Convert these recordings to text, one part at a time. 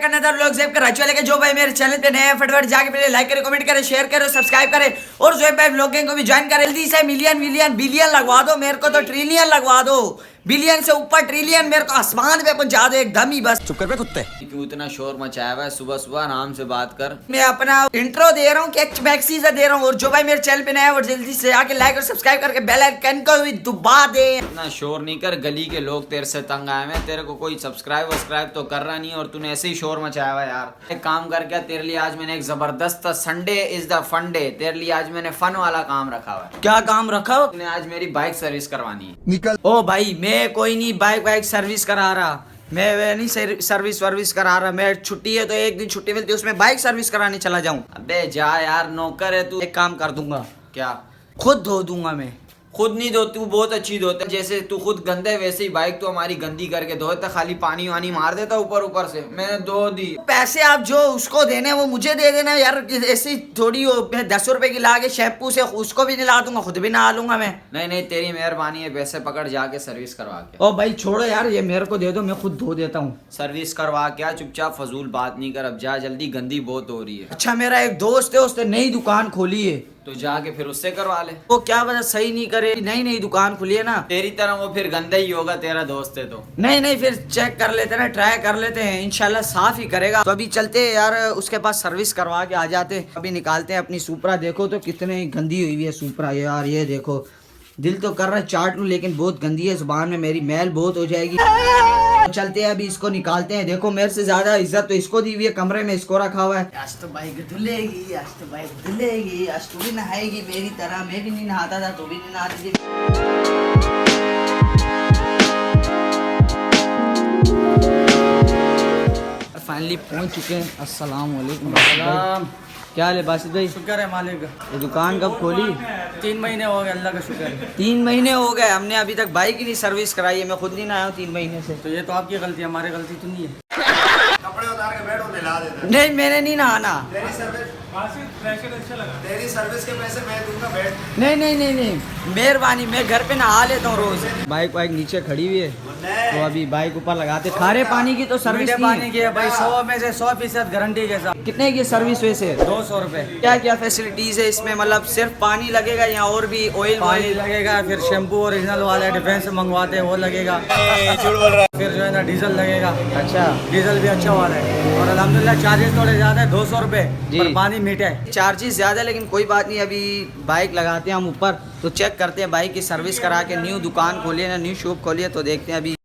करना था लोग सेव कर चले जो भाई मेरे चैनल पे नए हैं फटाफट जाके पहले लाइक करें, कमेंट करें, शेयर करें, सब्सक्राइब करें और जो भाई व्लॉगिंग को भी ज्वाइन करें। जल्दी से मिलियन मिलियन बिलियन लगवा दो, मेरे को तो ट्रिलियन लगवा दो, बिलियन से ऊपर ट्रिलियन मेरे को आसमान पे पहुंचा दो एकदम ही। बस चुप कर बे कुत्ते। क्यों इतना शोर मचाया हुआ है? सुबह सुबह आराम से बात कर। मैं अपना इंट्रो दे रहा हूँ कि मैक्सी से दे रहा हूँ और जो भाई मेरे चैनल पे नया है वो जल्दी से आके लाइक और सब्सक्राइब करके बेल आइकन को भी दबा दे। इतना शोर नहीं कर, गली के लोग तेरे से तंग आए हैं। तेरे को कोई सब्सक्राइब तो कर रहा नहीं और तूने ऐसे ही शोर मचाया हुआ यार। एक काम कर, क्या तेरे लिए आज मैंने एक जबरदस्त Sunday is the fun day, तेरे लिए आज मैंने फन वाला काम रखा हुआ है। क्या काम रखा हो? तूने आज मेरी बाइक सर्विस करवानी है। निकल। ओ भाई मैं कोई नहीं बाइक सर्विस करा रहा, मैं नहीं सर्विस वर्विस करा रहा। मैं छुट्टी है तो एक दिन छुट्टी मिलती है उसमें बाइक सर्विस कराने चला जाऊं। अबे जा यार, नौकर है तू। एक काम कर दूंगा, क्या? खुद धो दूंगा मैं। खुद नहीं धो, तू बहुत अच्छी धोता है। जैसे तू खुद गंदा है वैसे ही बाइक तो हमारी गंदी करके धोता, खाली पानी वानी मार देता ऊपर ऊपर से। मैंने धो दी। पैसे आप जो उसको देने वो मुझे दे देना यार, ऐसी थोड़ी हो। 10 रुपए की ला के शैम्पू से उसको भी नला दूंगा, खुद भी नहा लूंगा मैं। नहीं तेरी मेहरबानी है, पैसे पकड़ जाके सर्विस करवा के। ओ भाई छोड़ो यार, ये मेरे को दे दो, मैं खुद धो देता हूँ। सर्विस करवा क्या, चुपचाप फजूल बात नहीं कर। अब जा जल्दी, गंदी बहुत हो रही है। अच्छा मेरा एक दोस्त है, उसने नई दुकान खोली है तो जाके फिर उससे करवा ले। वो क्या पता सही नहीं करे, नई दुकान खुली है ना। तेरी तरह वो फिर गंदा ही होगा, तेरा दोस्त है तो। नहीं फिर चेक कर लेते ना, ट्राई कर लेते हैं, इंशाल्लाह साफ ही करेगा। तो अभी चलते हैं यार, उसके पास सर्विस करवा के आ जाते हैं। अभी निकालते हैं अपनी सुपरा। देखो तो कितने गंदी हुई हुई है सुपरा यार, ये देखो। दिल तो कर रहा है चाट लूं लेकिन बहुत गंदी है, जुबान में मेरी मैल बहुत हो जाएगी। तो चलते हैं अभी इसको निकालते हैं। देखो मेरे से ज्यादा इज्जत तो इसको दी हुई है, कमरे में इसको रखा हुआ है। आज तो बाइक धुलेगी, आज तो बाइक धुलेगी, आज तू भी नहाएगी मेरी तरह। मैं भी नहीं नहाता था, तू भी नहीं नहाती थी। फाइनली पहुंच चुके हैं। अस्सलाम वालेकुम। क्या हाल है बासित भाई? शुक्र है मालिक। ये दुकान कब खोली? 3 महीने हो गए, अल्लाह का शुक्र है। 3 महीने हो गए, हमने अभी तक बाइक ही नहीं सर्विस कराई है। मैं खुद नहीं आया हूँ 3 महीने से। तो ये तो आपकी गलती है, हमारी गलती तो नहीं है। कपड़े उतार के बैठो, नहला देता। नहीं मैंने नहीं नहाना। तेरी सर्विस के पैसे मैं दूंगा, बैठ। नहीं मेहरबानी, मैं घर पे नहा लेता हूँ रोज। बाइक नीचे खड़ी हुई है तो अभी बाइक ऊपर लगाते। खारे पानी की तो सर्विस मीठे पानी की है भाई, 100 में से 100% गारंटी के साथ। कितने की सर्विस वैसे? 200 रुपए। क्या क्या फैसिलिटीज है इसमें? मतलब सिर्फ पानी लगेगा या और भी ऑयल पानी लगेगा, फिर शैम्पू ओरिजिनल वाला डिफेंस से मंगवाते हैं वो लगेगा। फिर जो है ना डीजल लगेगा। अच्छा डीजल भी अच्छा वाला है और अल्हम्दुलिल्लाह चार्जेस थोड़े ज्यादा है, 200 रुपए पर पानी मीठा है। चार्जेस ज्यादा लेकिन कोई बात नहीं। अभी बाइक लगाते हैं हम ऊपर तो चेक करते हैं बाइक की सर्विस करा के। न्यू दुकान खोली है ना, न्यू शॉप खोली है तो देखते हैं अभी।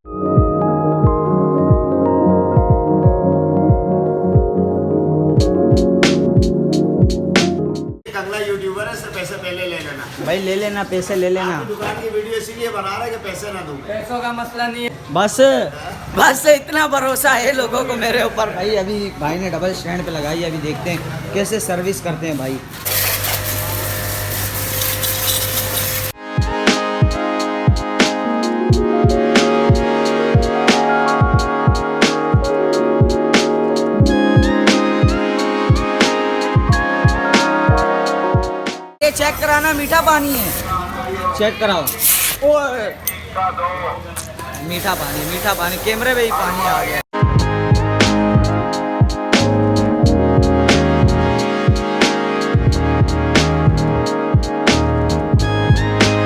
अगला यूट्यूबर है, इससे पैसे पहले ले लेना भाई। ले लेना, पैसे ले लेना। दुकान की वीडियो इसीलिए बना रहा है कि पैसे ना दूं। पैसों का मसला नहीं है, बस इतना भरोसा है लोगों को मेरे ऊपर। भाई अभी भाई ने डबल स्टैंड पे लगाई है, अभी देखते हैं कैसे सर्विस करते हैं भाई। ये चेक कराना, मीठा पानी है, चेक कराओ। ओए मीठा पानी कैमरे पे ही पानी आ गया।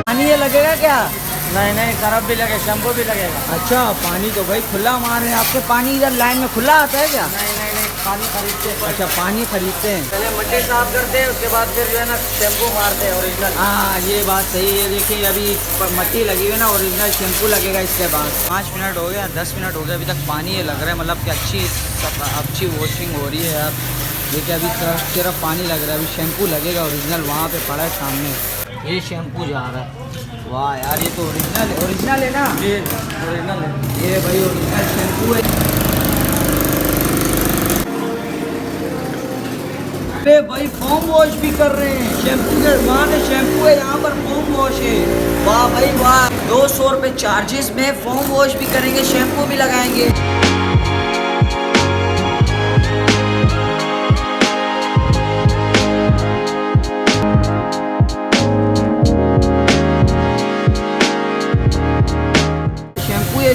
पानी ये लगेगा क्या? नहीं सरफ भी लगे, शैम्पू भी लगेगा। अच्छा पानी तो भाई खुला मार रहे हैं आपके। पानी इधर लाइन में खुला आता है क्या? नहीं पानी खरीदते हैं। अच्छा पानी खरीदते हैं। पहले मट्टी साफ करते हैं, उसके बाद फिर जो है ना शैम्पू मारते हैं ओरिजिनल। हाँ ये बात सही है। देखिए अभी मट्टी लगी हुई है ना, ओरिजिनल शैम्पू लगेगा इसके बाद। 5 मिनट हो गया, 10 मिनट हो गया, अभी तक पानी ये लग रहा है। मतलब कि अच्छी वॉशिंग हो रही है यार। देखिए अभी सिर्फ पानी लग रहा है, अभी शैम्पू लगेगा ओरिजिनल। वहाँ पे पड़ा है सामने, ये शैम्पू जा रहा है। वाह यार ये तो ओरिजिनल है ना? ये ओरिजिनल है, ये भाई ओरिजिनल शैम्पू है। अरे भाई फोम वॉश भी कर रहे हैं। शैम्पू के वहाँ पे शैम्पू है, यहाँ पर फोम वॉश है। वाह भाई वाह, 200 रुपये चार्जेस में फोम वॉश भी करेंगे, शैम्पू भी लगाएंगे।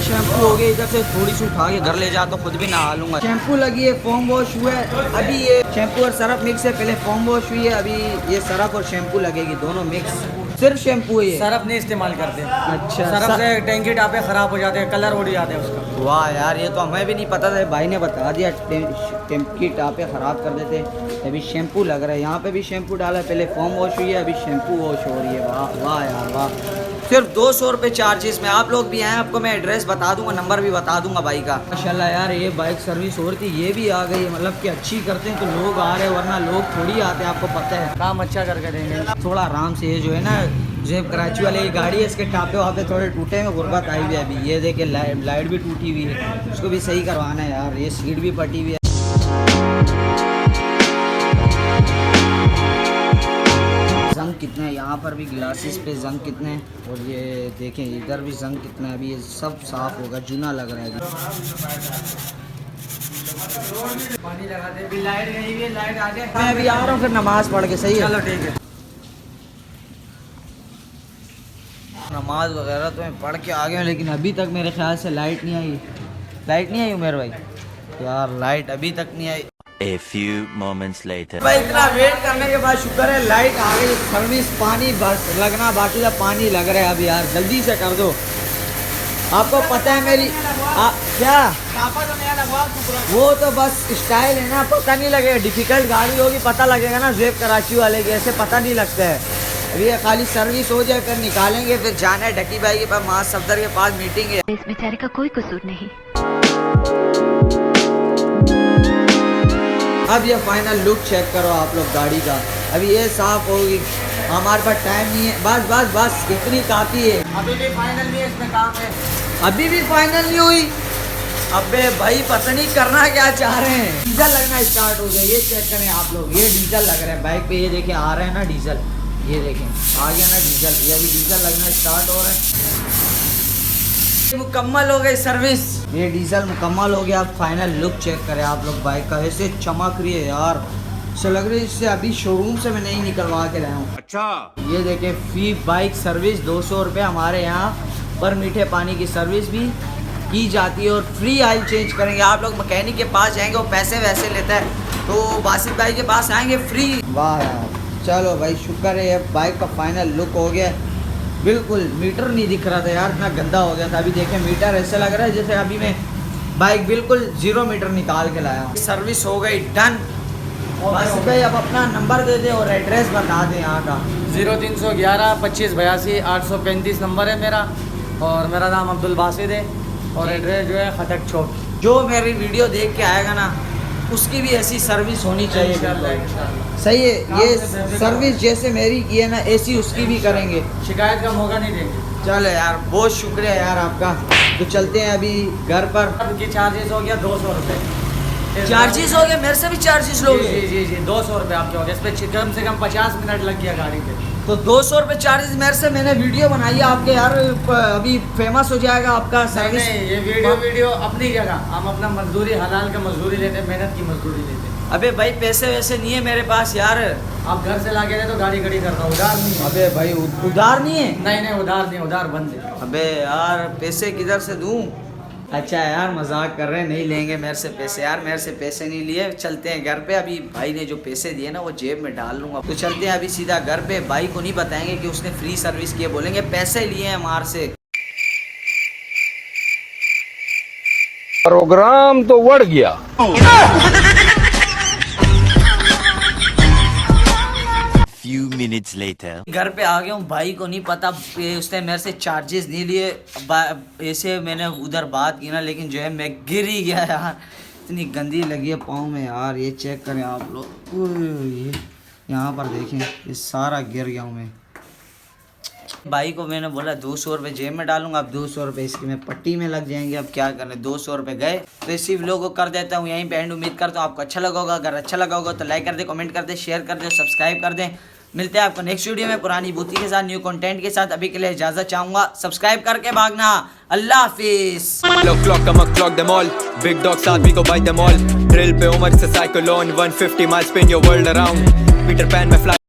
शैम्पू शैम्पू हो गई, इधर से थोड़ी सी उठा के घर ले जा तो खुद भी नहा लूंगा। शैम्पू लगी है, फोम वॉश हुआ है, अभी ये शैम्पू और सरफ मिक्स है, पहले फोम वॉश हुई है, अभी ये सरफ और शैम्पू लगेगी, दोनों मिक्स। सिर्फ शैम्पू है ये, सरफ नहीं इस्तेमाल करते। अच्छा, सरफ से टैंकी टापे खराब हो जाते हैं, कलर उड़ जाते हैं उसका। वाह यार, ये तो हमें भी नहीं पता था, भाई ने बता दिया टैंकी टापे ख़राब कर देते। अभी शैम्पू लग रहा है, यहाँ पे भी शैम्पू डाला है, पहले फोम वॉश हुई है, अभी शैम्पू वॉश हो रही है। वाह वाह यार वाह। सिर्फ 200 रुपये चार्जेस में। आप लोग भी आए, आपको मैं एड्रेस बता दूंगा, नंबर भी बता दूंगा भाई का। माशाल्लाह यार, ये बाइक सर्विस हो रही थी, ये भी आ गई है, मतलब कि अच्छी करते हैं तो लोग आ रहे हैं, वरना लोग थोड़ी आते हैं, आपको पता है। काम अच्छा करके देंगे। थोड़ा आराम से, ये जो है ना जेब कराची वाले ये गाड़ी है, इसके टापे वापे थोड़े टूटे हैं, गुर्बत आई हुई है अभी। ये देखे लाइट भी टूटी हुई है, उसको भी सही करवाना है यार। ये सीट भी पटी हुई है। जंग कितने हैं यहाँ पर भी, ग्लासेस पे जंग कितने हैं, और ये देखें इधर भी जंग कितना है। अभी ये सब साफ होगा, जूना लग रहा है अभी। पानी लगा दे, अभी लाइट गई हुई है, लाइट आ गई। मैं अभी आ रहा हूँ फिर नमाज पढ़ के, सही है? चलो ठीक है। नमाज वगैरह तो मैं पढ़ के आ गया हूँ, लेकिन अभी तक मेरे ख्याल से लाइट नहीं आई। लाइट नहीं आई उमेर भाई यार, लाइट अभी तक नहीं आई। A few moments later. भाई इतना वेट करने के बाद शुक्र है लाइट आ गई। सर्विस पानी बस लगना बाकी था, पानी लग रहा है अभी यार, जल्दी से कर दो। आपको पता है मेरी क्या वो तो बस स्टाइल है ना, पता नहीं लगेगा। डिफिकल्ट गाड़ी होगी पता लगेगा ना, जेब कराची वाले के ऐसे पता नहीं लगता है। अभी ये खाली सर्विस हो जाए फिर निकालेंगे, फिर जाना है ढकी भाई के पास, वहाँ सफदर के पास मीटिंग है। इस बेचारे का कोई कसूर नहीं। अब ये फाइनल लुक चेक करो आप लोग गाड़ी का। अभी ये साफ होगी, हमारे पास टाइम नहीं है, बस बस बस इतनी काफ़ी है। अभी भी फाइनल नहीं है, इसमें काम है। अभी भी फाइनल नहीं हुई। अबे भाई पता नहीं करना क्या चाह रहे हैं। डीजल लगना स्टार्ट हो गया, ये चेक करें आप लोग, ये डीजल लग रहा है बाइक पे, ये देखें आ रहा है ना डीजल, ये देखें आ गया ना डीजल, ये अभी डीजल लगना स्टार्ट हो रहा है। मुकम्मल हो गई सर्विस, ये डीजल मुकम्मल हो गया। अब फाइनल लुक चेक करें आप लोग बाइक का, ऐसे चमक रही है यार, ऐसा लग रही है इससे अभी शोरूम से मैं नहीं निकलवा के लाया हूँ। अच्छा, ये देखें फी बाइक सर्विस 200 रुपये हमारे यहाँ पर। मीठे पानी की सर्विस भी की जाती है और फ्री ऑयल चेंज करेंगे। आप लोग मैकेनिक के पास जाएंगे, वो पैसे वैसे लेता है, तो बासित भाई के पास आएंगे फ्री। वाह यार, चलो भाई शुक्र है, ये बाइक का फाइनल लुक हो गया। बिल्कुल मीटर नहीं दिख रहा था यार, इतना गंदा हो गया था। अभी देखें मीटर ऐसे लग रहा है जैसे अभी मैं बाइक बिल्कुल 0 मीटर निकाल के लाया हूँ। सर्विस हो गई डन। बासित भाई अब अपना नंबर दे दें और एड्रेस बता दें यहाँ का। 0311 25 82 835 नंबर है मेरा, और मेरा नाम अब्दुल बासित है, और एड्रेस जो है खटक चौक। जो मेरी वीडियो देख के आएगा ना, उसकी भी ऐसी सर्विस होनी चाहिए। सही है, ये सर्विस जैसे मेरी की है ना, ऐसी उसकी भी करेंगे, शिकायत का मौका नहीं देंगे। चलो यार, बहुत शुक्रिया यार आपका। तो चलते हैं अभी घर पर। उनकी चार्जेस हो गया 200 रुपये। चार्जेस हो गए, मेरे से भी चार्जेस लोगे? जी 200 रुपये आपके हो गए। इस पर कम से कम 50 मिनट लग गया गाड़ी पे। तो 200 रुपये चार्जेस मेरे से। मैंने वीडियो बनाई है आपके यार, अभी फेमस हो जाएगा आपका सर्विस। नहीं, ये वीडियो अपनी जगह, हम अपना मजदूरी हलाल का मजदूरी लेते हैं, मेहनत की मजदूरी लेते हैं। अबे भाई पैसे वैसे नहीं है मेरे पास यार। आप घर से ला के तो गाड़ी खड़ी करता हूँ, उधार नहीं है। अबे भाई उधार नहीं है? नहीं उधार नहीं, उधार बंद है। अबे यार पैसे किधर से दूं? अच्छा यार मजाक कर रहे हैं, नहीं लेंगे मेरे से पैसे यार, मेरे से पैसे नहीं लिए। चलते हैं घर पे, अभी भाई ने जो पैसे दिए ना वो जेब में डाल लूंगा। तो चलते हैं अभी सीधा घर पे। भाई को नहीं बताएंगे कि उसने फ्री सर्विस की है, बोलेंगे पैसे लिए हैं हमारे से। प्रोग्राम तो बढ़ गया। Few minutes later. घर पे आ गया हूँ, भाई को नहीं पता, उसने मेरे से चार्जेस नहीं लिए। ऐसे मैंने उधर बात की ना, लेकिन जो है मैं गिर ही गया यार, इतनी गंदी लगी है पाँव में यार। ये चेक करें आप लोग, ये यहाँ पर देखें, ये सारा गिर गया हूँ मैं। भाई को मैंने बोला 200 रुपये जेब में डालूंगा, अब 200 रुपये इसकी में पट्टी में लग जाएंगे। अब क्या करने, 200 रुपये गए। तो इसी व्लॉग को कर देता हूँ यहीं पे एंड। उम्मीद करता हूँ आपको अच्छा लगा होगा। अगर अच्छा लगा होगा तो लाइक कर दे, कमेंट कर दे, शेयर कर दे, सब्सक्राइब कर दें। मिलते हैं आपको नेक्स्ट वीडियो में पुरानी बूती के साथ, न्यू कंटेंट के साथ। अभी के लिए इजाजत चाहूंगा, सब्सक्राइब करके भागना। अल्लाह हाफिज। Clock, I'ma clock them all. Big dogs, we go bite them all. Drill पे उमर से cyclone, 150 miles spin your world around. Peter Pan में fly.